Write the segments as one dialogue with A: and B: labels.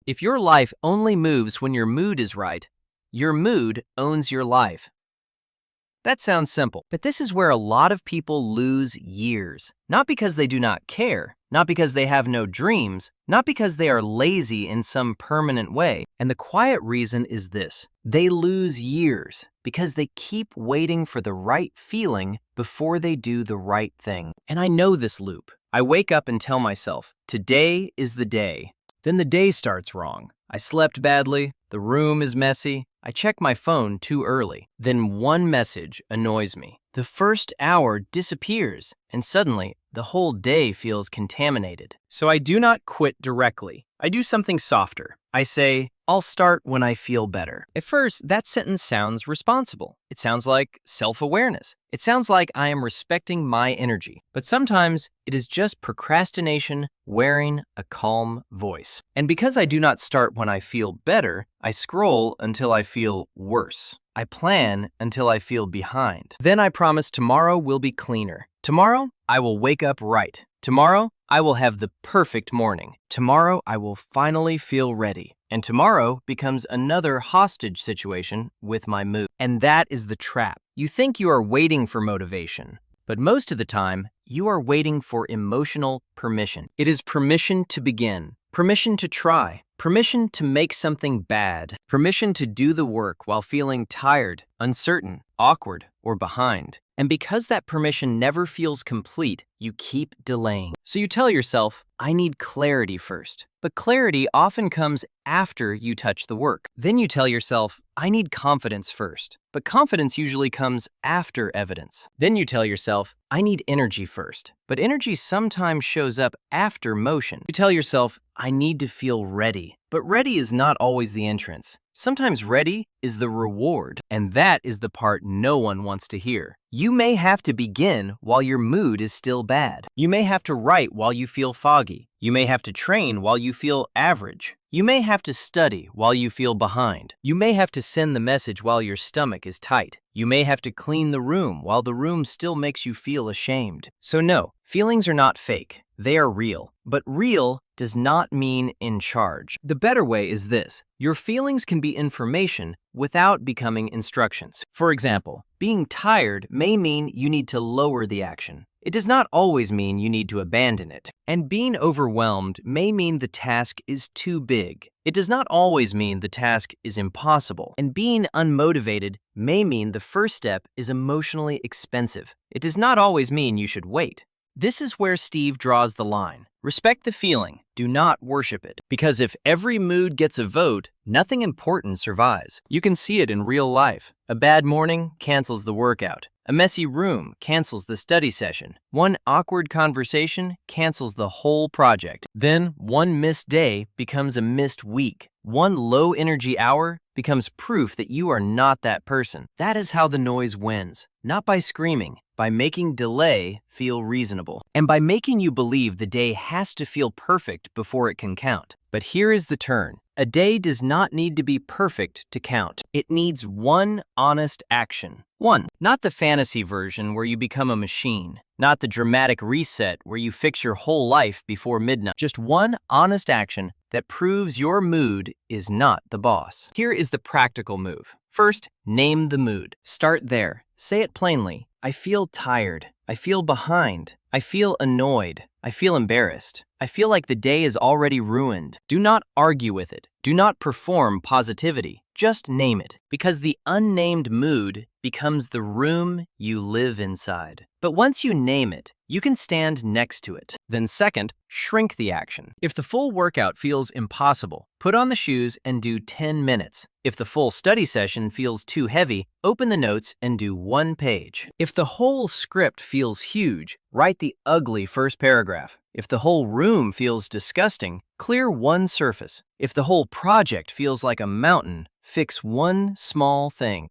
A: If your life only moves when your mood is right, your mood owns your life. That sounds simple, but this is where a lot of people lose years. Not because they do not care, not because they have no dreams, not because they are lazy in some permanent way. And the quiet reason is this: they lose years because they keep waiting for the right feeling before they do the right thing. And I know this loop. I wake up and tell myself, today is the day. Then the day starts wrong. I slept badly, the room is messy, I check my phone too early. Then one message annoys me. The first hour disappears, and suddenly the whole day feels contaminated. So I do not quit directly. I do something softer. I say, I'll start when I feel better. At first, that sentence sounds responsible. It sounds like self-awareness. It sounds like I am respecting my energy. But sometimes it is just procrastination wearing a calm voice. And because I do not start when I feel better, I scroll until I feel worse. I plan until I feel behind. Then I promise tomorrow will be cleaner. Tomorrow, I will wake up right. Tomorrow, I will have the perfect morning. Tomorrow, I will finally feel ready. And tomorrow becomes another hostage situation with my mood. And that is the trap. You think you are waiting for motivation, but most of the time, you are waiting for emotional permission. It is permission to begin, permission to try, permission to make something bad, permission to do the work while feeling tired, uncertain, awkward, or behind. And because that permission never feels complete, you keep delaying. So you tell yourself, I need clarity first. But clarity often comes after you touch the work. Then you tell yourself, I need confidence first. But confidence usually comes after evidence. Then you tell yourself, I need energy first. But energy sometimes shows up after motion. You tell yourself, I need to feel ready. But ready is not always the entrance. Sometimes ready is the reward, and that is the part no one wants to hear. You may have to begin while your mood is still bad. You may have to write while you feel foggy. You may have to train while you feel average. You may have to study while you feel behind. You may have to send the message while your stomach is tight. You may have to clean the room while the room still makes you feel ashamed. So no, feelings are not fake. They are real. But real does not mean in charge. The better way is this: your feelings can be information without becoming instructions. For example, being tired may mean you need to lower the action. It does not always mean you need to abandon it. And being overwhelmed may mean the task is too big. It does not always mean the task is impossible. And being unmotivated may mean the first step is emotionally expensive. It does not always mean you should wait. This is where Steve draws the line. Respect the feeling, do not worship it. Because if every mood gets a vote, nothing important survives. You can see it in real life. A bad morning cancels the workout. A messy room cancels the study session. One awkward conversation cancels the whole project. Then one missed day becomes a missed week. One low energy hour becomes proof that you are not that person. That is how the noise wins. Not by screaming, by making delay feel reasonable. And by making you believe the day has to feel perfect before it can count. But here is the turn. A day does not need to be perfect to count. It needs one honest action. One, not the fantasy version where you become a machine. Not the dramatic reset where you fix your whole life before midnight. Just one honest action that proves your mood is not the boss. Here is the practical move. First, name the mood. Start there. Say it plainly. I feel tired. I feel behind. I feel annoyed. I feel embarrassed. I feel like the day is already ruined. Do not argue with it. Do not perform positivity. Just name it, because the unnamed mood becomes the room you live inside. But once you name it, you can stand next to it. Then second, shrink the action. If the full workout feels impossible, put on the shoes and do 10 minutes. If the full study session feels too heavy, open the notes and do 1 page. If the whole script feels huge, write the ugly first paragraph. If the whole room feels disgusting, clear one surface. If the whole project feels like a mountain, fix one small thing.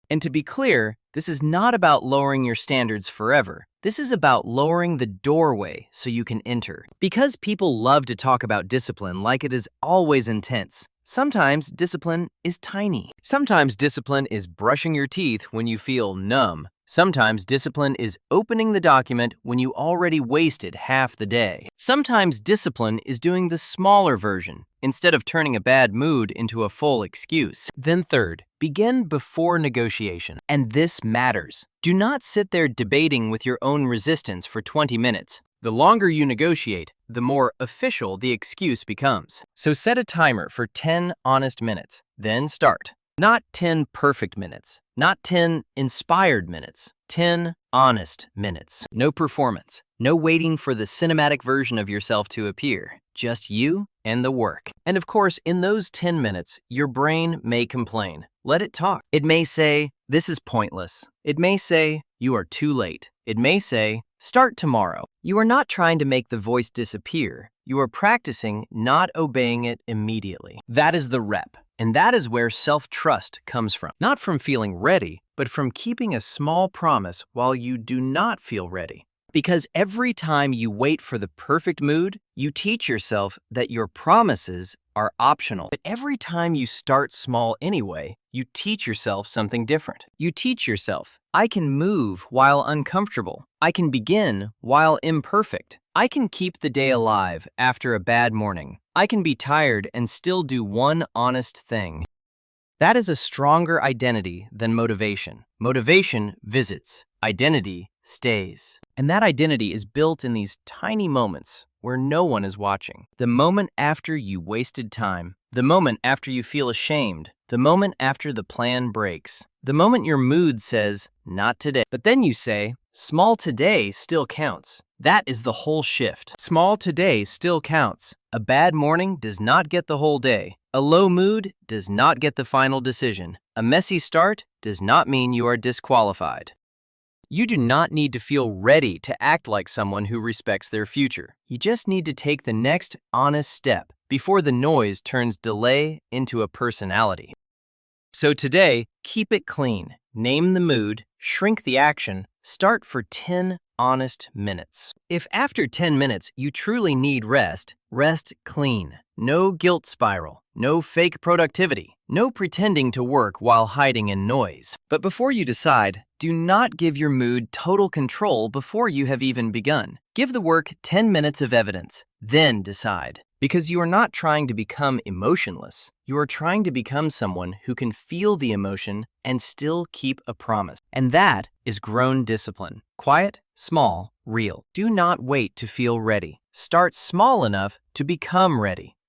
A: And to be clear, this is not about lowering your standards forever. This is about lowering the doorway so you can enter. Because people love to talk about discipline like it is always intense, sometimes discipline is tiny. Sometimes discipline is brushing your teeth when you feel numb, Sometimes discipline is opening the document when you already wasted half the day. Sometimes discipline is doing the smaller version instead of turning a bad mood into a full excuse. Then third, begin before negotiation. And this matters. Do not sit there debating with your own resistance for 20 minutes. The longer you negotiate, the more official the excuse becomes. So set a timer for 10 honest minutes, then start. Not 10 perfect minutes, not 10 inspired minutes, 10 honest minutes. No performance, no waiting for the cinematic version of yourself to appear, just you and the work. And of course, in those 10 minutes, your brain may complain. Let it talk. It may say, "This is pointless." It may say, "You are too late." It may say, "Start tomorrow." You are not trying to make the voice disappear. You are practicing not obeying it immediately. That is the rep. And that is where self-trust comes from. Not from feeling ready, but from keeping a small promise while you do not feel ready. Because every time you wait for the perfect mood, you teach yourself that your promises are optional. But every time you start small anyway, you teach yourself something different. You teach yourself, I can move while uncomfortable. I can begin while imperfect. I can keep the day alive after a bad morning. I can be tired and still do one honest thing. That is a stronger identity than motivation. Motivation visits. Identity stays. And that identity is built in these tiny moments where no one is watching. The moment after you wasted time. The moment after you feel ashamed. The moment after the plan breaks. The moment your mood says, not today. But then you say, small today still counts. That is the whole shift. Small today still counts. A bad morning does not get the whole day. A low mood does not get the final decision. A messy start does not mean you are disqualified. You do not need to feel ready to act like someone who respects their future. You just need to take the next honest step before the noise turns delay into a personality. So today, keep it clean. Name the mood, shrink the action, start for 10 honest minutes. If after 10 minutes you truly need rest, rest clean. No guilt spiral, no fake productivity, no pretending to work while hiding in noise. But before you decide, do not give your mood total control before you have even begun. Give the work 10 minutes of evidence, then decide. Because you are not trying to become emotionless. You are trying to become someone who can feel the emotion and still keep a promise. And that is grown discipline. Quiet, small, real. Do not wait to feel ready. Start small enough to become ready.